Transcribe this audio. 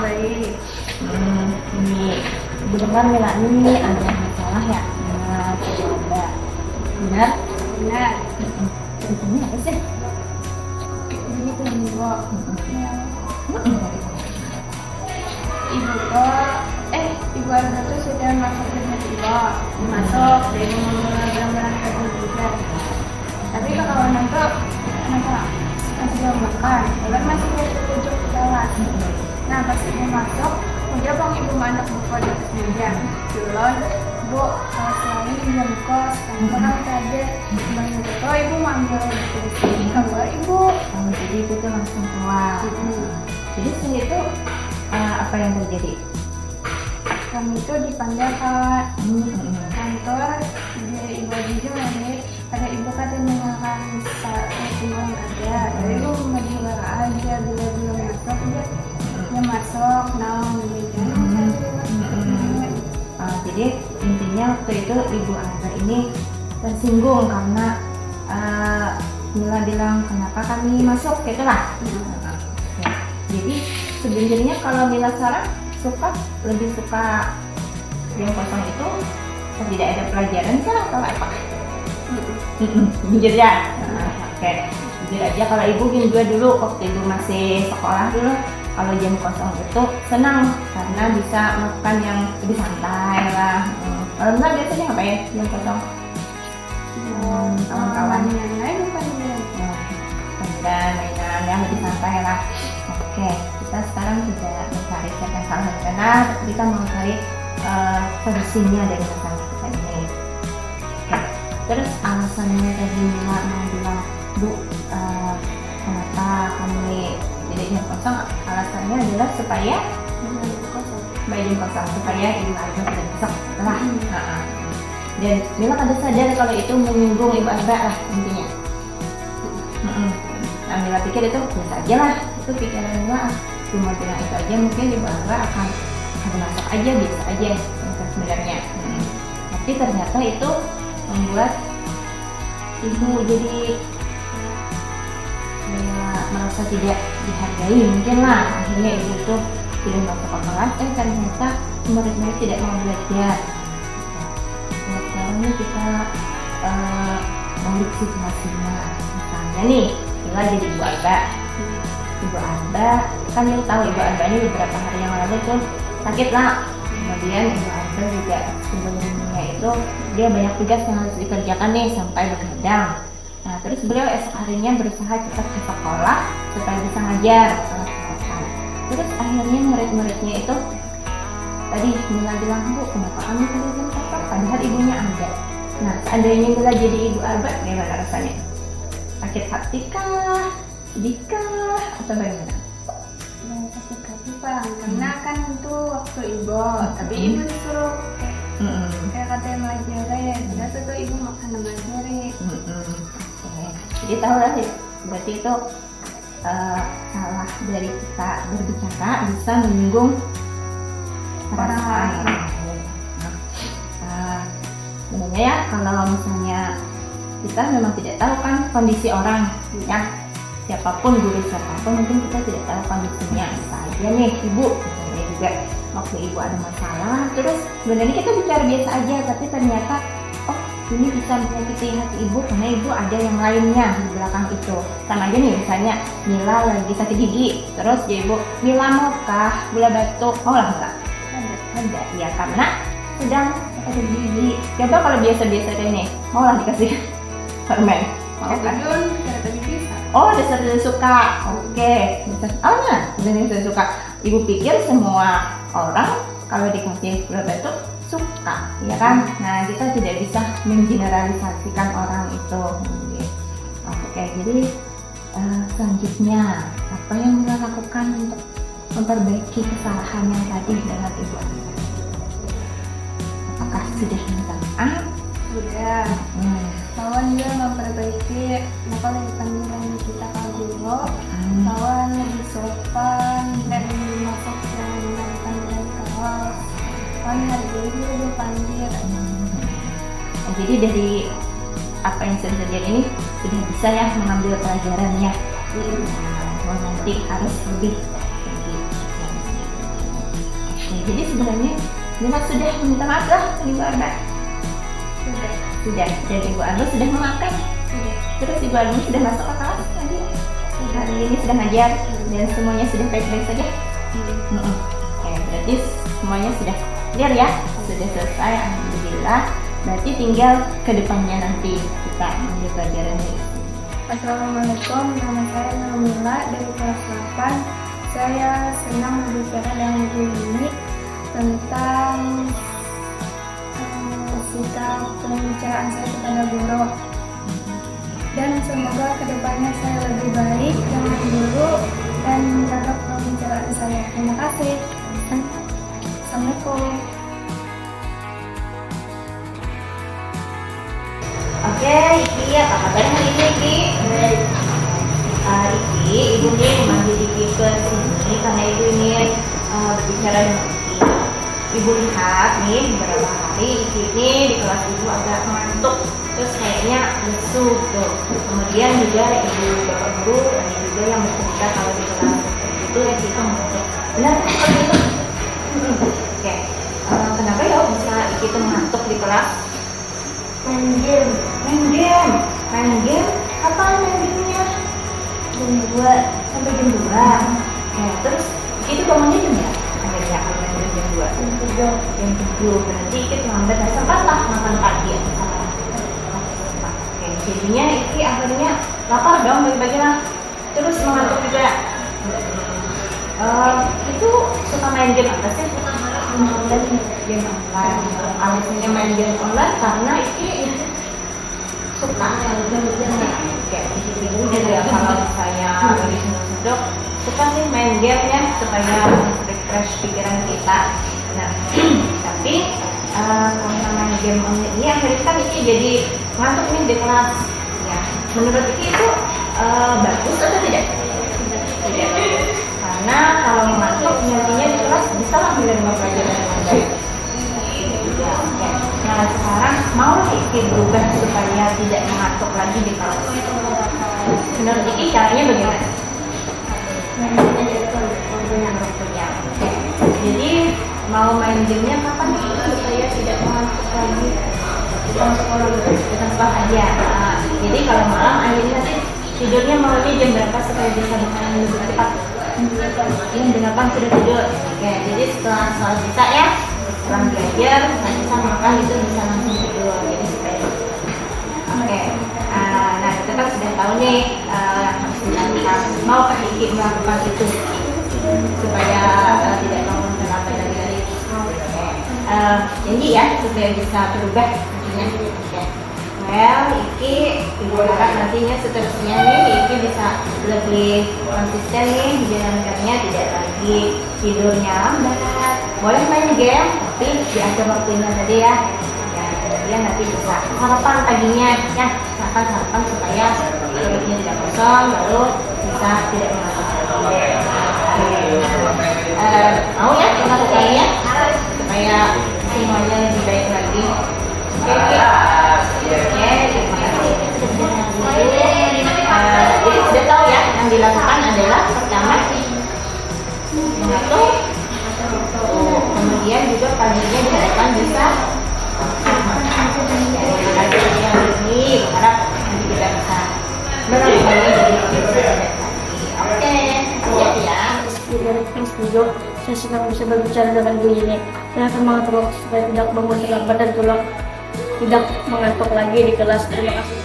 Baik. Ini Ibu dengar Mila ini ada masalah ya dengan keluarga. Benar? Benar. Ini apa sih? Ini tuh Ibu. Mm-mm. Ibu kok, Ibu Arga tuh sudah masuk ke Ibu. Masuk dari gambar-gambar juga. Tapi kalau nanti kenapa masih belum makan? Kalau masih di ujung kelas. Nah pas Ibu masuk, udah bang Ibu mandek buka di atas meja. Dulon, Bu, kelas lain belum kos. Dan orang tadi bang Ibu, oh Ibu mau ambil buku di sini. Keluar Ibu. Jadi itu tuh langsung keluar. Jadi setelah itu apa yang terjadi? Kami itu dipanggil ke kantor dari Ibu juga nih. Ada Ibu kata mengenalkan uang ada. Dari Ibu mau jual aja, bila belum masuk dia masuk, Jadi intinya waktu itu Ibu Arga ini tersinggung karena Mila bilang kenapa kami masuk gitu lah. Ya. Jadi sebenarnya kalau Mila sekarang lebih suka yang kosong itu tidak ada pelajaran kan atau apa? Jujur ya. Oke. Jujur aja kalau Ibu juga dulu waktu Ibu masih sekolah dulu, kalau jam kosong itu senang karena bisa makan yang lebih santai lah. Kalau Mila biasanya ngapain jam kosong? Kawan-kawan yang lain bukan dia. mainan yang lebih santai lah. Oke, kita sekarang tidak mencari siapa yang salah dan benar, tapi kita mau cari solusinya dari masalah kita ini. Oke. Terus alasannya tadi Mila mau bilang, Bu, kenapa kami tidak jam kosong? Alasannya adalah supaya jam kosong supaya Ibu Arga tidak besok lah. Dan Mila ada sadar kalau itu menyinggung Ibu Arga lah intinya. Nah, Mila pikir itu biasa aja lah, itu pikiran Mila cuma bilang itu aja, mungkin Ibu Arga akan masuk aja, biasa aja sebenarnya. Tapi ternyata itu membuat Ibu jadi merasa tidak dihargai mungkin lah. Akhirnya Ibu itu tidak masuk ke kelas, ternyata murid-murid tidak mau belajar. Nah, sekarang ini kita melihat situasinya. Misalnya nih, Mila jadi Ibu Arga. Ibu Arga, kan Mila tahu Ibu Arga ini beberapa hari yang lalu tuh sakit lah. Kemudian Ibu Arga juga sebelumnya itu dia banyak tugas yang harus dikerjakan nih sampai begadang. Nah, terus beliau esok harinya berusaha cepat ke sekolah supaya bisa ngajar. Terus akhirnya murid-muridnya itu tadi Mila bilang, Bu, kenapa kami tidak jam kosong? Padahal ibunya ada. Nah, seandainya Mila jadi Ibu Arga, gimana rasanya? Sakit hati kah? Sedih kah? Atau bagaimana? Sakit hati Bang, karena kan itu waktu Ibu, tapi Ibu disuruh kayak katanya melajari ya, sudah itu Ibu makan melajari. Jadi tahu lah ya, berarti itu salah dari kita berbicara bisa menyinggung orang lain. Sebenarnya ya kalau misalnya kita memang tidak tahu kan kondisi orang ya, siapapun guru siapapun mungkin kita tidak tahu kondisinya. Bisa aja nih Ibu misalnya juga waktu Ibu ada masalah, terus sebenarnya kita bicara biasa aja, tapi ternyata oh ini bisa menyakiti hati Ibu karena Ibu ada yang lainnya di belakang itu. Sama aja nih misalnya Mila lagi sakit gigi, terus dia Ibu, Mila maukah gula batu? Mau lah enggak? Enggak, ya karena sedang sakit gigi. Coba kalau biasa-biasa kayak nih, mau lah dikasih permen? Mau kan? Oh, dasar suka. Oke. Oh nah, dasar suka. Ibu pikir semua orang kalau dikasih gula batu suka, ya kan? Nah, kita tidak bisa mengeneralisasikan orang itu. Oke, jadi selanjutnya apa yang Mila lakukan untuk memperbaiki kesalahan yang tadi dengan Ibu Arga? Apakah sudah minta maaf? Sudah. Kawan juga memperbaiki, maka lebih panggilan kita ke guru. Kawan lebih sopan dan masuk dengan panggilan kawan. Kawan hargai juga dipanggil. Jadi dari apa yang sudah terjadi ini sudah bisa ya mengambil pelajaran ya. Nanti harus lebih tinggi. jadi sebenarnya Nina sudah meminta maaf lah ke Ibu Arba. Sudah. Dan Ibu Arba sudah memakai. Terus Ibu Arba sudah masuk ke kelas tadi. Hari ini sudah ngajar dan semuanya sudah baik-baik saja. Oke, berarti semuanya sudah clear ya, sudah selesai, alhamdulillah. Berarti tinggal ke depannya nanti kita ambil pelajaran dari sini. Assalamualaikum, nama saya Naumila dari kelas 8. Saya senang berbicara dengan ibu ini tentang sikap pembicaraan saya kepada guru. Dan semoga kedepannya saya lebih baik dengan guru dan menjaga pembicaraan saya. Terima kasih. Assalamualaikum. Oke, Iki, apa kabar hari ini, Iki? Iki, Ibu nih memanggil Iki ke sini karena Ibu ingin berbicara dengan Iki. Ibu lihat nih beberapa hari Iki ini di kelas Ibu agak ngantuk, terus kayaknya lesu tuh. Kemudian juga Ibu Bapak Guru dan juga yang bercerita kalau di kelas itu ya kita ngantuk. Benar kan seperti itu? Oke, kenapa ya bisa Iki tuh ngantuk di kelas? Main game. Kapan main gamenya? Jam 2 sampai jam 2. Ya, terus itu bangunnya jam berapa? Akhirnya main jam 2. Jam 7. Berarti itu terlambat. Sempat lah makan pagi ya. Oke, jadinya Iki akhirnya lapar dong bagi-bagi lah. Terus mengantuk juga. Itu suka main game apa sih? Game online. Alasannya main game online karena Iki suka jadi kalau saya lagi senang-senang suka sih main game ya supaya refresh pikiran kita. Nah tapi karena main game online ini akhirnya kan Iki jadi ngantuk nih di kelas ya. Menurut Iki itu bagus atau tidak? Tidak. Karena kalau ngantuk nantinya di kelas bisa lah menerima pelajaran dengan baik. Nah sekarang mau Iki berubah supaya tidak mengantuk lagi di kelas. Menurut Iki caranya bagaimana? Jadi mau main gamenya kapan supaya tidak mengantuk lagi? Kita sekolah aja. Jadi kalau malam akhirnya nanti tidurnya malamnya jam berapa supaya bisa bangun lebih cepat? Jam 8 sudah tidur. Oke, jadi setelah sholat isya ya. Setelah belajar, nanti sama makan itu bisa langsung tidur. Jadi supaya oke. Nah kita kan sudah tahu nih harus dilakukan. Mau Iki melakukan itu supaya tidak bangun terlambat lagi dari. Janji ya supaya bisa berubah nantinya. Well, Iki Ibu harap nantinya seterusnya nih Iki bisa lebih konsisten nih menjalankannya, tidak lagi tidurnya lambat. Boleh main game, tapi diatur waktunya tadi ya. Kemudian nanti bisa sarapan paginya ya, sarapan supaya perutnya tidak kosong, lalu bisa tidak mengantuk lagi. Mau ya kita lakukannya supaya semuanya lebih baik lagi. Oke, terima kasih. Jadi sudah tahu ya yang dilakukan adalah pertama mengatur. Kemudian juga paginya diharapkan bisa yang ini berharap nanti kita bisa melakukannya jadi oke ya. Saya senang bisa berbicara dengan Bu ini. Saya akan mengatur waktu supaya tidak bangun terlambat dan tidak mengantuk lagi di kelas. Terima kasih.